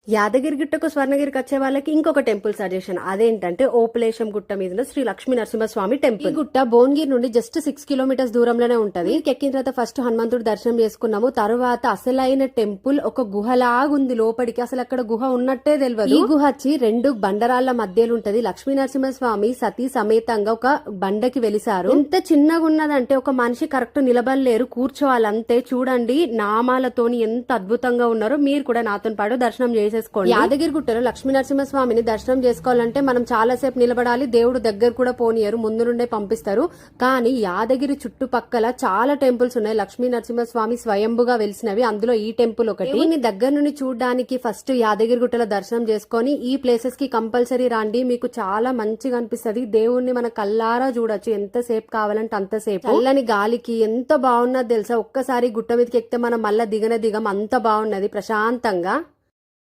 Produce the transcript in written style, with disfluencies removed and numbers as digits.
యాదగిరిగుట్టకు స్వర్ణగిరికి వచ్చే వాళ్ళకి ఇంకొక టెంపుల్ సజెషన్. అదేంటంటే ఓపులేశం గుట్ట మీద శ్రీ లక్ష్మీ నరసింహస్వామి టెంపుల్. ఈ గుట్ట భువనగిరి నుండి జస్ట్ 6 కిలోమీటర్స్ దూరంలోనే ఉంటది. ఎక్కిన తర్వాత ఫస్ట్ హనుమంతుడు దర్శనం చేసుకున్నాము. తర్వాత అసలైన టెంపుల్ ఒక గుహలాగుంది లోపలికి. అసలు అక్కడ గుహ ఉన్నట్టే తెలియదు. ఈ గుహ వచ్చి 2 బండరాళ్ల మధ్యలో ఉంటది. లక్ష్మీ నరసింహస్వామి సతీ సమేతంగా ఒక బండకి వెలిసారు. ఎంత చిన్నగా ఉన్నదంటే ఒక మనిషి కరెక్ట్ నిలబడలేరు, కూర్చోవాలంతే. చూడండి నామాలతోని ఎంత అద్భుతంగా ఉన్నారో. మీరు కూడా నాతో పాటు దర్శనం చేసేసుకోండి. యాదగిరిగుట్టలో లక్ష్మీ నరసింహస్వామిని దర్శనం చేసుకోవాలంటే మనం చాలా సేపు నిలబడాలి. దేవుడు దగ్గర కూడా పోనీయరు, ముందు నుండే పంపిస్తారు. కానీ యాదగిరి చుట్టుపక్కల చాలా టెంపుల్స్ ఉన్నాయి. లక్ష్మీ నరసింహస్వామి స్వయంభుగా వెలిసినవి. అందులో ఈ టెంపుల్ ఒకటి. దీన్ని దగ్గర నుండి చూడడానికి ఫస్ట్ యాదగిరిగుట్టలో దర్శనం చేసుకొని ఈ ప్లేసెస్ కి కంపల్సరీ రండి. మీకు చాలా మంచిగా అనిపిస్తుంది. దేవుణ్ణి మన కల్లారా చూడొచ్చు. ఎంతసేపు కావాలంటే అంతసేపు. చల్లని గాలికి ఎంత బాగున్నది తెలుసా. ఒక్కసారి గుట్ట మీదకి ఎక్కితే మనం మళ్ళా దిగం. అంత బాగున్నది ప్రశాంతంగా.